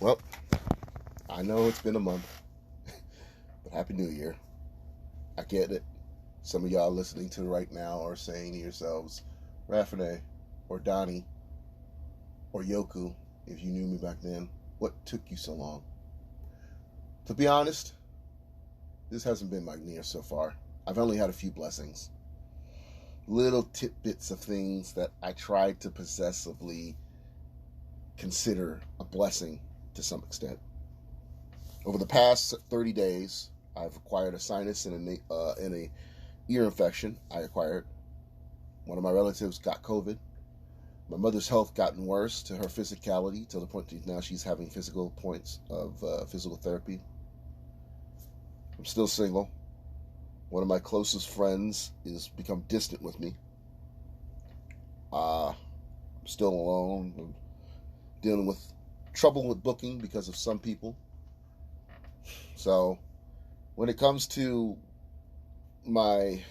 Well, I know it's been a month, but Happy New Year. I get it. Some of y'all listening to right now are saying to yourselves, Rafine, or Donnie, or Yoku, if you knew me back then, what took you so long? To be honest, this hasn't been my year so far. I've only had a few blessings. Little tidbits of things that I tried to possessively consider a blessing to some extent. Over the past 30 days, I've acquired a sinus and a ear infection. I acquired. One of my relatives got COVID. My mother's health gotten worse to her physicality to the point that now she's having physical points of physical therapy. I'm still single. One of my closest friends is become distant with me. I'm still alone. I'm dealing with trouble with booking because of some people. So when it comes to my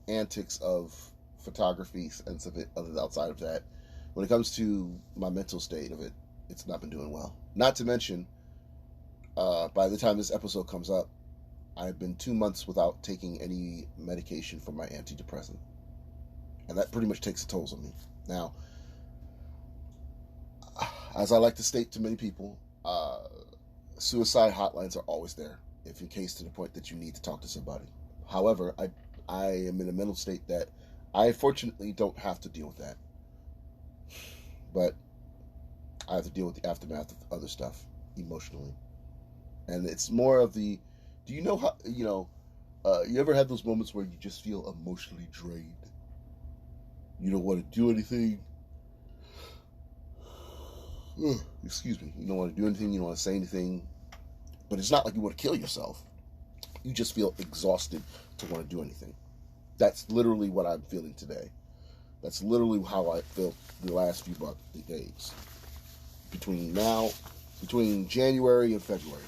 antics of photography and some other outside of that, when it comes to my mental state of it, it's not been doing well. Not to mention, by the time this episode comes up, I've been 2 months without taking any medication for my antidepressant. And that pretty much takes a toll on me. Now, as I like to state to many people, suicide hotlines are always there, if in case to the point that you need to talk to somebody. However, I am in a mental state that I fortunately don't have to deal with that. But I have to deal with the aftermath of other stuff emotionally. And it's more of the, do you know how, you ever had those moments where you just feel emotionally drained? You don't want to do anything. Excuse me. You don't want to do anything. You don't want to say anything. But it's not like you want to kill yourself. You just feel exhausted to want to do anything. That's literally what I'm feeling today. That's literally how I felt the last few days. Between January and February.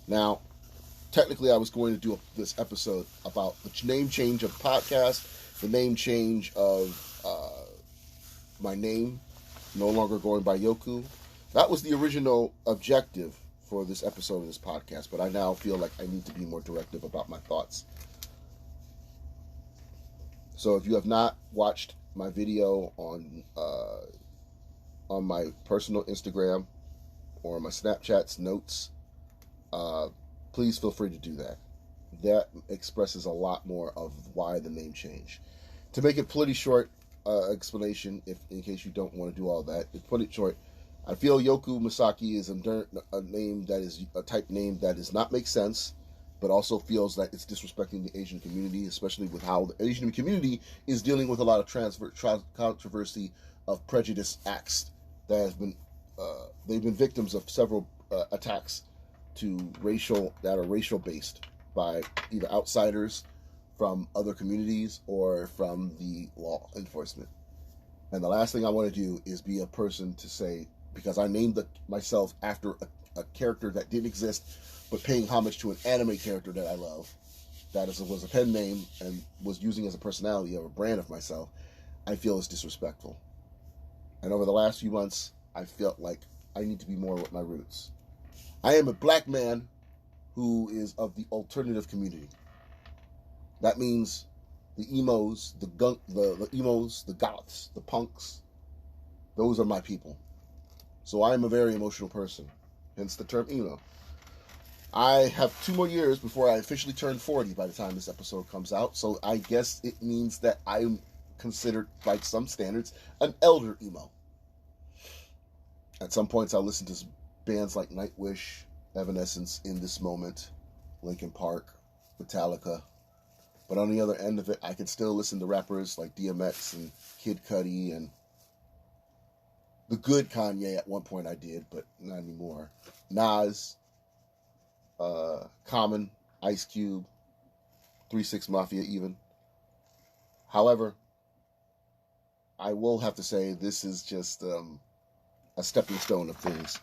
Now, technically I was going to do this episode about the name change of the podcast, the name change of my name, no longer going by Yoku. That was the original objective for this episode of this podcast, but I now feel like I need to be more directive about my thoughts. So if you have not watched my video on my personal Instagram or my Snapchat's notes, please feel free to do that. That expresses a lot more of why the name change. To make it pretty short explanation, if in case you don't want to do all that, to put it short, I feel Yoku Masaki is a name that is a type name that does not make sense, but also feels that it's disrespecting the Asian community, especially with how the Asian community is dealing with a lot of controversy of prejudice acts that has been they've been victims of several attacks that are racial based by either outsiders from other communities or from the law enforcement. And the last thing I want to do is be a person to say, because I named myself after a character that didn't exist, but paying homage to an anime character that I love, that was a pen name and was using as a personality of a brand of myself, I feel is disrespectful. And over the last few months, I felt like I need to be more with my roots. I am a black man who is of the alternative community. That means the emos, the emos, the goths, the punks. Those are my people. So I am a very emotional person, hence the term emo. I have 2 more years before I officially turn 40 by the time this episode comes out. So I guess it means that I'm considered, by some standards, an elder emo. At some points, I'll listen to bands like Nightwish, Evanescence, In This Moment, Linkin Park, Metallica. But on the other end of it, I can still listen to rappers like DMX and Kid Cudi and the good Kanye. At one point I did, but not anymore. Nas, Common, Ice Cube, 3 6 Mafia even. However, I will have to say this is just a stepping stone of things.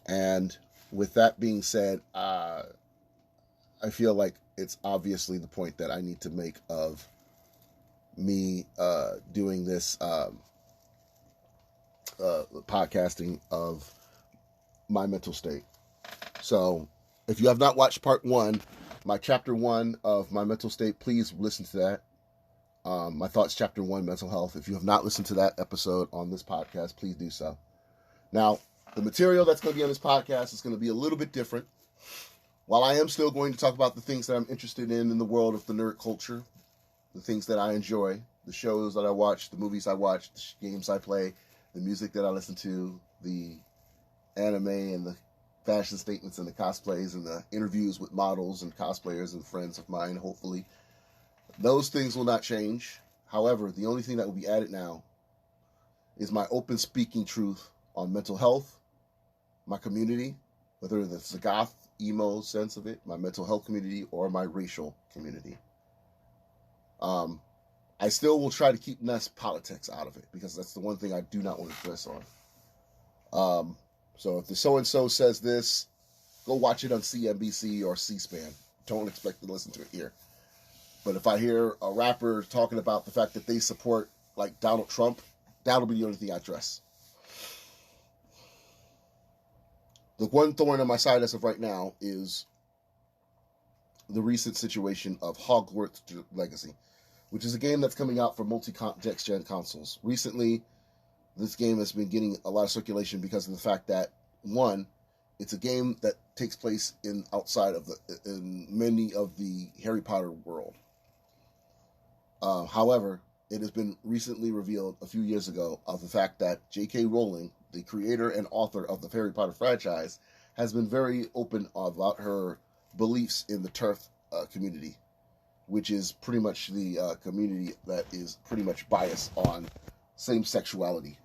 And with that being said, I feel like it's obviously the point that I need to make of me doing this podcasting of my mental state. So if you have not watched part 1, my chapter 1 of my mental state, please listen to that. My thoughts, chapter 1, mental health. If you have not listened to that episode on this podcast, please do so. Now, the material that's going to be on this podcast is going to be a little bit different. While I am still going to talk about the things that I'm interested in the world of the nerd culture, the things that I enjoy, the shows that I watch, the movies I watch, the games I play, the music that I listen to, the anime and the fashion statements and the cosplays and the interviews with models and cosplayers and friends of mine, hopefully. Those things will not change. However, the only thing that will be added now is my open speaking truth on mental health, my community, whether it's the goth, emo sense of it, my mental health community, or my racial community. I still will try to keep less politics out of it, because that's the one thing I do not want to press on. So if the so-and-so says this, go watch it on CNBC or C-SPAN. Don't expect to listen to it here. But if I hear a rapper talking about the fact that they support, like, Donald Trump, that'll be the only thing I address. The one thorn on my side as of right now is the recent situation of Hogwarts Legacy, which is a game that's coming out for multi-next-gen consoles. Recently, this game has been getting a lot of circulation because of the fact that, one, it's a game that takes place in many of the Harry Potter world. However, it has been recently revealed a few years ago of the fact that J.K. Rowling, the creator and author of the Harry Potter franchise, has been very open about her beliefs in the TERF community, which is pretty much the community that is pretty much biased on same sexuality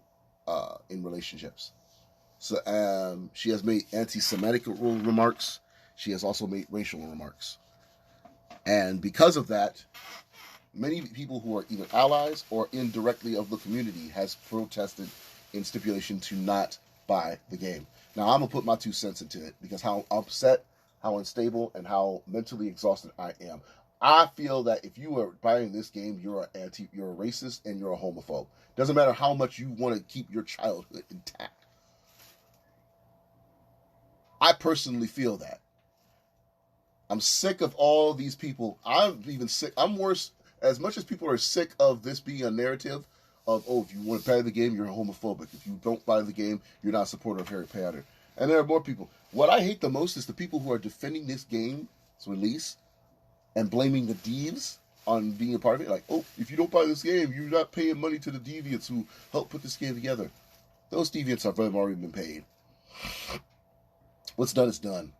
in relationships. So she has made anti-Semitic remarks. She has also made racial remarks. And because of that, many people who are either allies or indirectly of the community has protested in stipulation to not buy the game. Now, I'm going to put my 2 cents into it because how upset, how unstable, and how mentally exhausted I am. I feel that if you are buying this game, you're a racist and you're a homophobe. Doesn't matter how much you want to keep your childhood intact. I personally feel that. I'm sick of all these people. I'm even sick. I'm worse. As much as people are sick of this being a narrative of, oh, if you want to buy the game, you're homophobic. If you don't buy the game, you're not a supporter of Harry Potter. And there are more people. What I hate the most is the people who are defending this game's release and blaming the Deviants on being a part of it. Like, oh, if you don't buy this game, you're not paying money to the Deviants who helped put this game together. Those Deviants have already been paid. What's done is done.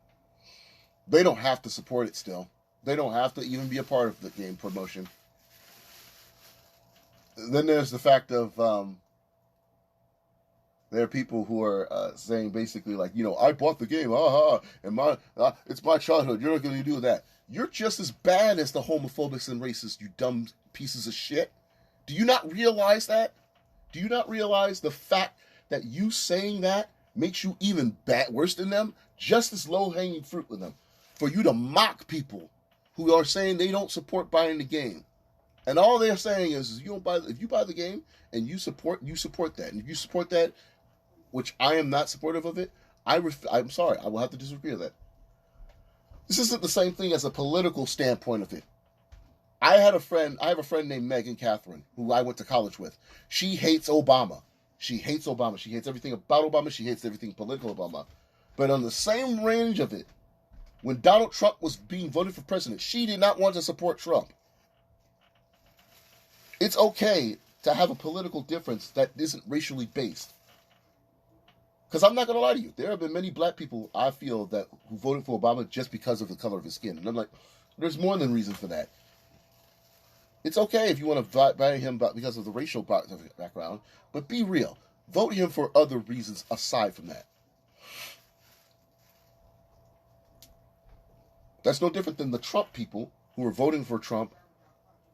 They don't have to support it still. They don't have to even be a part of the game promotion. Then there's the fact of there are people who are saying basically like, I bought the game, and it's my childhood. You're not going to do that. You're just as bad as the homophobics and racists, you dumb pieces of shit. Do you not realize that? Do you not realize the fact that you saying that makes you even worse than them? Just as low-hanging fruit with them. For you to mock people who are saying they don't support buying the game. And all they're saying is if you buy the game and you support that. And if you support that, which I am not supportive of it, I'm sorry, I will have to disagree with that. This isn't the same thing as a political standpoint of it. I have a friend named Megan Catherine, who I went to college with. She hates Obama. She hates Obama. She hates everything about Obama. She hates everything political Obama. But on the same range of it, when Donald Trump was being voted for president, she did not want to support Trump. It's okay to have a political difference that isn't racially based. Because I'm not going to lie to you. There have been many black people, I feel, who voted for Obama just because of the color of his skin. And I'm like, there's more than reason for that. It's okay if you want to vote him because of the racial background, but be real. Vote him for other reasons aside from that. That's no different than the Trump people who are voting for Trump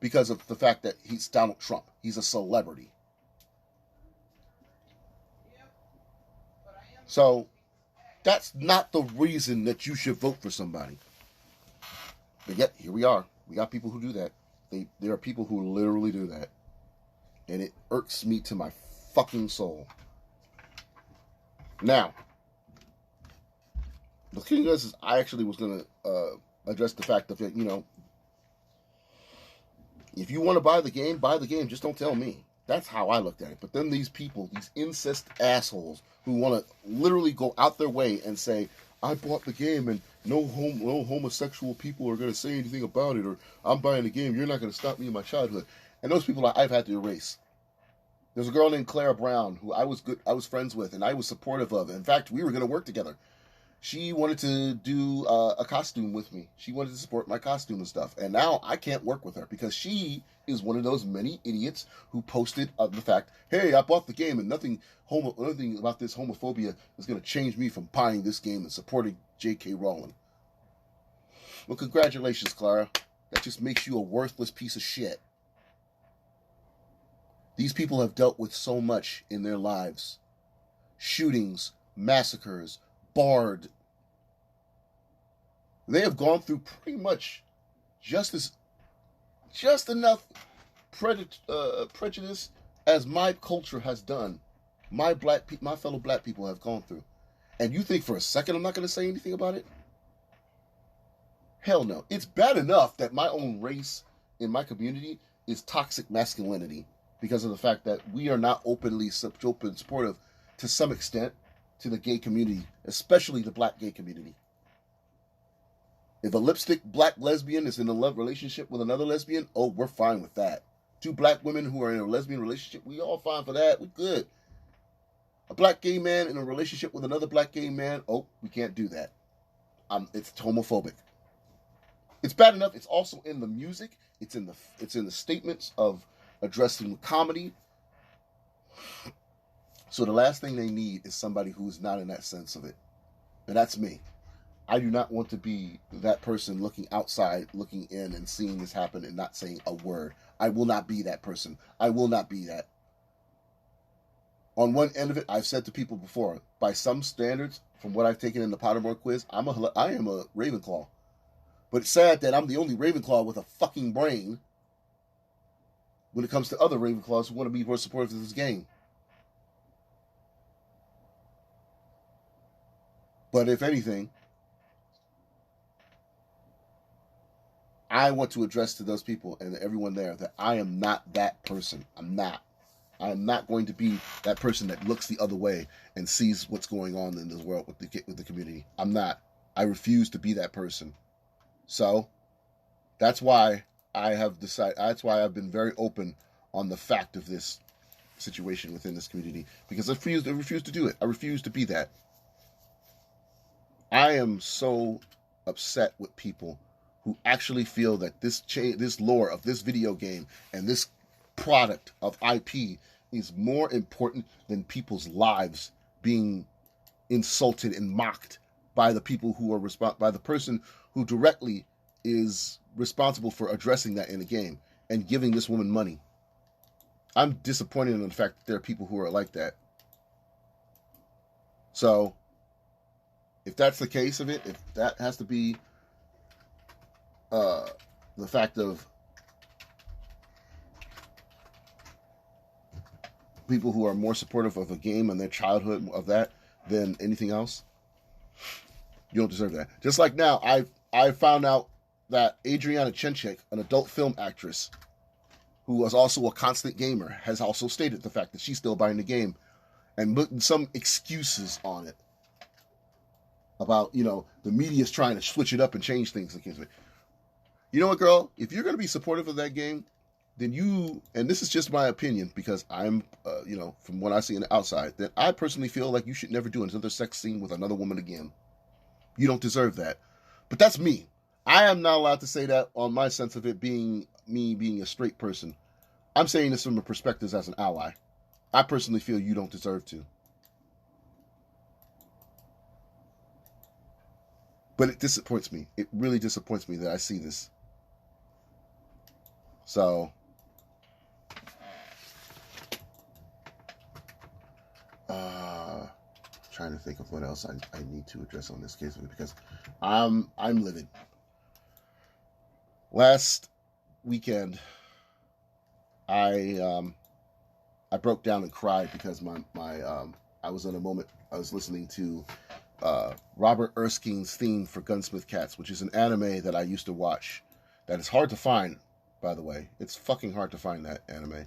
because of the fact that he's Donald Trump. He's a celebrity. So, that's not the reason that you should vote for somebody. But yet, here we are. We got people who do that. There are people who literally do that. And it irks me to my fucking soul. Now, the thing is I actually was going to address the fact of it, if you want to buy the game, buy the game. Just don't tell me. That's how I looked at it. But then these people, these incest assholes who want to literally go out their way and say, I bought the game and no homosexual people are going to say anything about it, or I'm buying the game, you're not going to stop me in my childhood. And those people I've had to erase. There's a girl named Clara Brown who I was friends with and I was supportive of. In fact, we were going to work together. She wanted to do a costume with me. She wanted to support my costume and stuff. And now I can't work with her because she is one of those many idiots who posted the fact, hey, I bought the game and nothing about this homophobia is going to change me from buying this game and supporting J.K. Rowling. Well, congratulations, Clara. That just makes you a worthless piece of shit. These people have dealt with so much in their lives. Shootings, massacres, barred. They have gone through pretty much just enough prejudice as my culture has done. My fellow black people have gone through. And you think for a second I'm not going to say anything about it? Hell no. It's bad enough that my own race in my community is toxic masculinity because of the fact that we are not open supportive to some extent to the gay community, especially the black gay community. If a lipstick black lesbian is in a love relationship with another lesbian, oh, we're fine with that. Two black women who are in a lesbian relationship, we all fine for that. We good. A black gay man in a relationship with another black gay man, oh, we can't do that. It's homophobic. It's bad enough. It's also in the music. It's in the statements of addressing comedy. So the last thing they need is somebody who is not in that sense of it. And that's me. I do not want to be that person looking outside, looking in, and seeing this happen and not saying a word. I will not be that person. I will not be that. On one end of it, I've said to people before, by some standards, from what I've taken in the Pottermore quiz, I am a Ravenclaw. But it's sad that I'm the only Ravenclaw with a fucking brain when it comes to other Ravenclaws who want to be more supportive of this game. But if anything, I want to address to those people and everyone there that I am not that person. I'm not. I am not going to be that person that looks the other way and sees what's going on in this world with the community. I'm not. I refuse to be that person. So that's why I have decided. That's why I've been very open on the fact of this situation within this community because I refuse to do it. I refuse to be that. I am so upset with people who actually feel that this lore of this video game and this product of IP is more important than people's lives being insulted and mocked by the people who are by the person who directly is responsible for addressing that in the game and giving this woman money. I'm disappointed in the fact that there are people who are like that. So, if that's the case of it, if that has to be the fact of people who are more supportive of a game and their childhood of that than anything else, you don't deserve that. Just like now, I found out that Adriana Chenchik, an adult film actress who was also a constant gamer, has also stated the fact that she's still buying the game and putting some excuses on it about, the media's trying to switch it up and change things against me. You know what, girl? If you're going to be supportive of that game, then and this is just my opinion because I'm, from what I see on the outside, that I personally feel like you should never do another sex scene with another woman again. You don't deserve that. But that's me. I am not allowed to say that on my sense of it being me being a straight person. I'm saying this from a perspective as an ally. I personally feel you don't deserve to. But it disappoints me. It really disappoints me that I see this. So, trying to think of what else I need to address on this case because I'm livid. Last weekend, I broke down and cried because my I was in a moment, I was listening to Robert Erskine's theme for Gunsmith Cats, which is an anime that I used to watch. That is hard to find, by the way. It's fucking hard to find that anime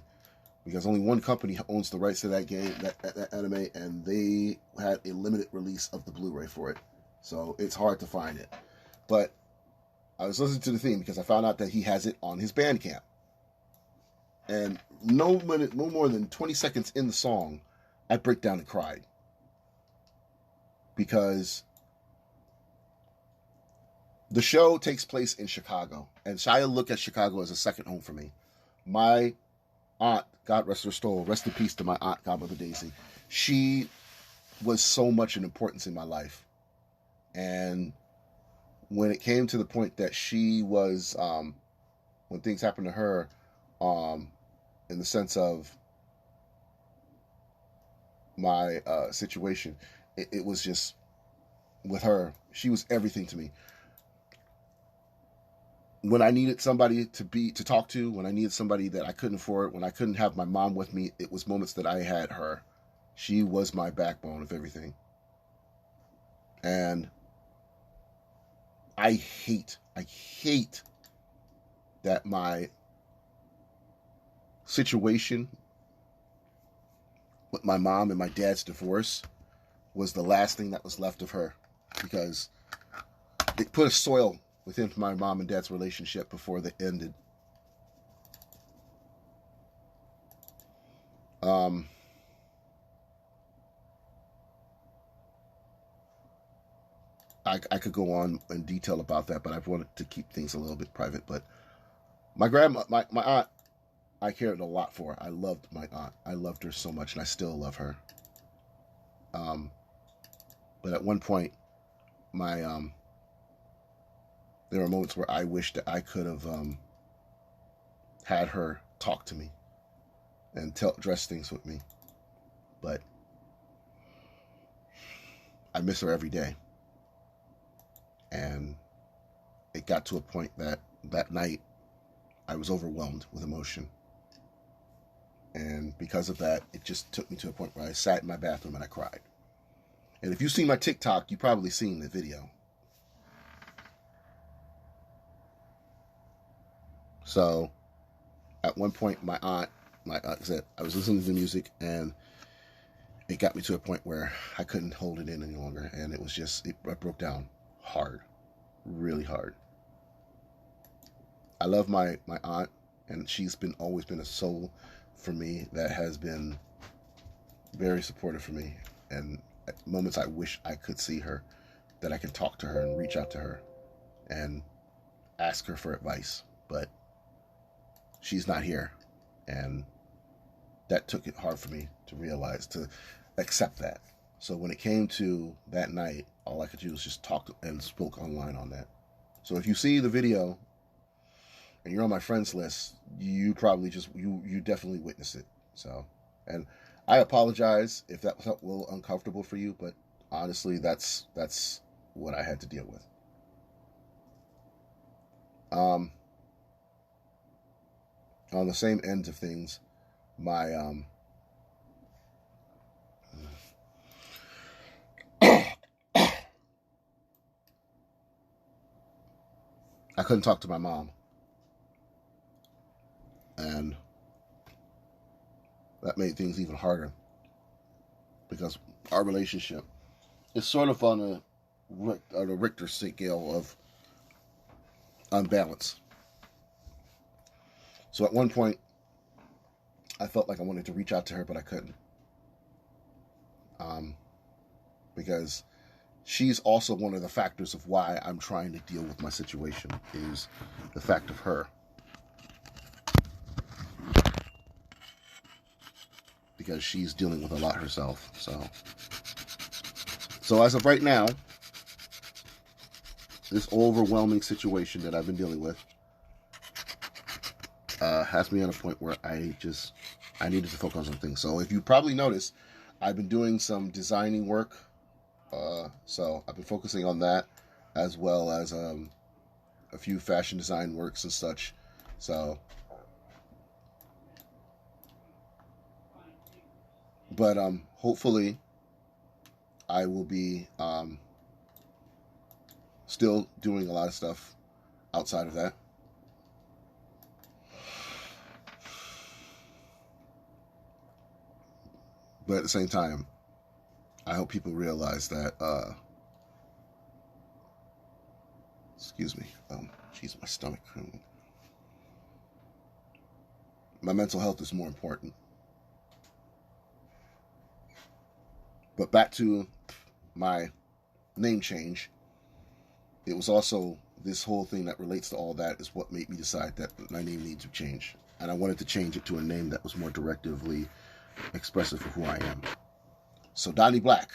because only one company owns the rights to that game, that anime, and they had a limited release of the Blu-ray for it. So it's hard to find it. But I was listening to the theme because I found out that he has it on his Bandcamp. And no more than 20 seconds in the song, I break down and cried. Because the show takes place in Chicago. And I look at Chicago as a second home for me. My aunt, God rest her soul, rest in peace to my aunt, Godmother Daisy. She was so much an importance in my life. And when it came to the point that she was, when things happened to her, in the sense of my situation, it was just, with her, she was everything to me. When I needed somebody to talk to, when I needed somebody that I couldn't afford, when I couldn't have my mom with me, it was moments that I had her. She was my backbone of everything. And I hate that my situation with my mom and my dad's divorce was the last thing that was left of her, because it put a soil within my mom and dad's relationship before they ended. I could go on in detail about that, but I've wanted to keep things a little bit private. But my grandma, my aunt, I cared a lot for. I loved my aunt. I loved her so much, and I still love her. But at one point, there were moments where I wished that I could have had her talk to me and address things with me. But I miss her every day. And it got to a point that night I was overwhelmed with emotion. And because of that, it just took me to a point where I sat in my bathroom and I cried. And if you've seen my TikTok, you've probably seen the video. So at one point, my aunt said, I was listening to the music, and it got me to a point where I couldn't hold it in any longer. And it was just, I broke down hard, really hard. I love my aunt, and she's always been a soul for me that has been very supportive for me. And at moments I wish I could see her, that I can talk to her and reach out to her and ask her for advice. But she's not here. And that took it hard for me to realize, to accept that. So when it came to that night, all I could do was just talk and spoke online on that. So if you see the video and you're on my friends list, you probably you definitely witnessed it. So, and I apologize if that was a little uncomfortable for you, but honestly, that's what I had to deal with. On the same end of things, my I couldn't talk to my mom. And that made things even harder, because our relationship is sort of on a Richter scale of unbalance. So at one point, I felt like I wanted to reach out to her, but I couldn't. Because she's also one of the factors of why I'm trying to deal with my situation, is the fact of her. Because she's dealing with a lot herself. So as of right now, this overwhelming situation that I've been dealing with has me on a point where I needed to focus on things. So if you probably noticed, I've been doing some designing work. So I've been focusing on that, as well as a few fashion design works and such. So, but hopefully I will be still doing a lot of stuff outside of that. But at the same time, I hope people realize that, excuse me, jeez, my stomach. My mental health is more important. But back to my name change. It was also this whole thing that relates to all that is what made me decide that my name needs to change. And I wanted to change it to a name that was more directly expressive for who I am. So Donnie Black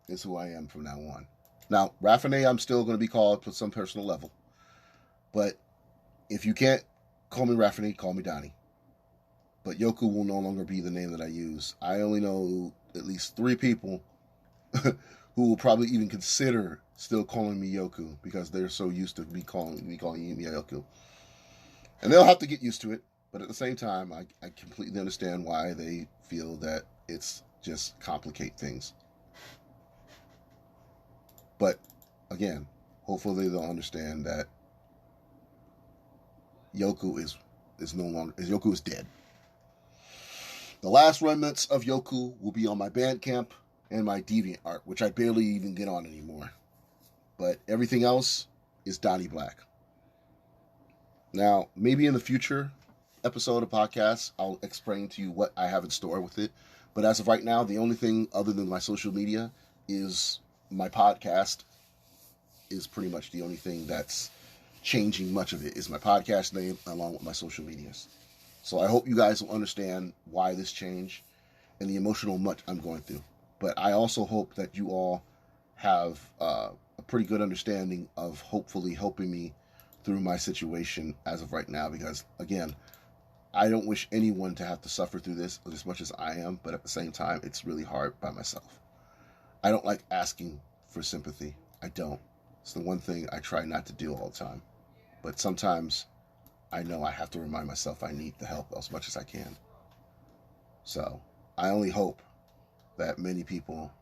is who I am from now on. Now, Raffinay, I'm still going to be called to some personal level. But if you can't call me Raffinay, call me Donnie. But Yoku will no longer be the name that I use. I only know at least 3 people who will probably even consider still calling me Yoku because they're so used to me calling me Yoku. And they'll have to get used to it. But at the same time, I completely understand why they feel that it's just complicate things. But again, hopefully they'll understand that Yoku is no longer, Yoku is dead. The last remnants of Yoku will be on my Bandcamp and my DeviantArt, which I barely even get on anymore. But everything else is Donnie Black. Now, maybe in the future episode of podcast, I'll explain to you what I have in store with it. But as of right now, the only thing other than my social media is my podcast is pretty much the only thing that's changing much of it is my podcast name along with my social medias. So I hope you guys will understand why this change and the emotional much I'm going through. But I also hope that you all have a pretty good understanding of hopefully helping me through my situation as of right now. Because, again, I don't wish anyone to have to suffer through this as much as I am. But at the same time, it's really hard by myself. I don't like asking for sympathy. I don't. It's the one thing I try not to do all the time. But sometimes I know I have to remind myself I need the help as much as I can. So I only hope that many people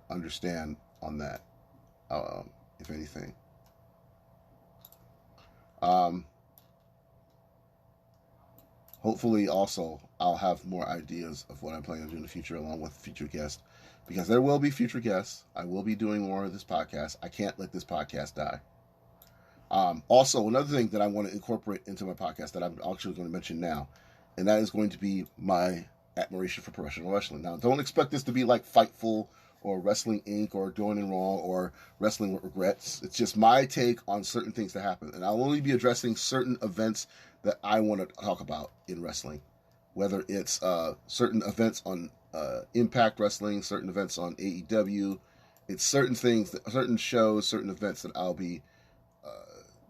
understand on that, if anything. Hopefully also I'll have more ideas of what I'm planning to do in the future along with future guests, because there will be future guests. I will be doing more of this podcast. I can't let this podcast die. Also, another thing that I want to incorporate into my podcast that I'm actually going to mention now, and that is going to be my admiration for professional wrestling. Now, don't expect this to be like Fightful or Wrestling Inc. or Doing It Wrong or Wrestling with Regrets. It's just my take on certain things that happen. And I'll only be addressing certain events that I want to talk about in wrestling. Whether it's certain events on Impact Wrestling, certain events on AEW. It's certain things, certain shows, certain events that I'll be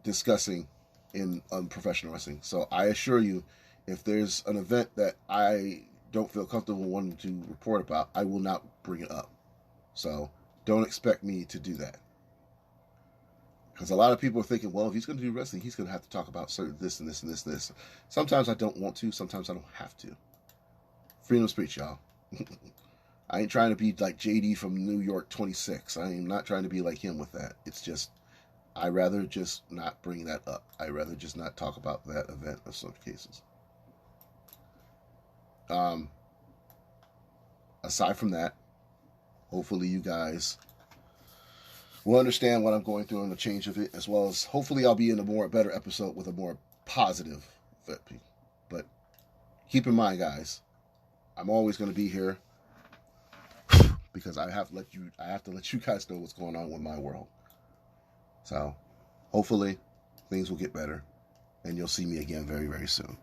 discussing in professional wrestling. So I assure you, if there's an event that I don't feel comfortable wanting to report about, I will not bring it up. So don't expect me to do that. Because a lot of people are thinking, well, if he's going to do wrestling, he's going to have to talk about certain this and this and this and this. Sometimes I don't want to. Sometimes I don't have to. Freedom of speech, y'all. I ain't trying to be like JD from New York 26. I am not trying to be like him with that. It's just, I'd rather just not bring that up. I'd rather just not talk about that event in some cases. Aside from that, hopefully you guys will understand what I'm going through and the change of it, as well as hopefully I'll be in a better episode with a more positive fit. But keep in mind, guys, I'm always going to be here because I have to let you guys know what's going on with my world. So hopefully things will get better and you'll see me again very, very soon.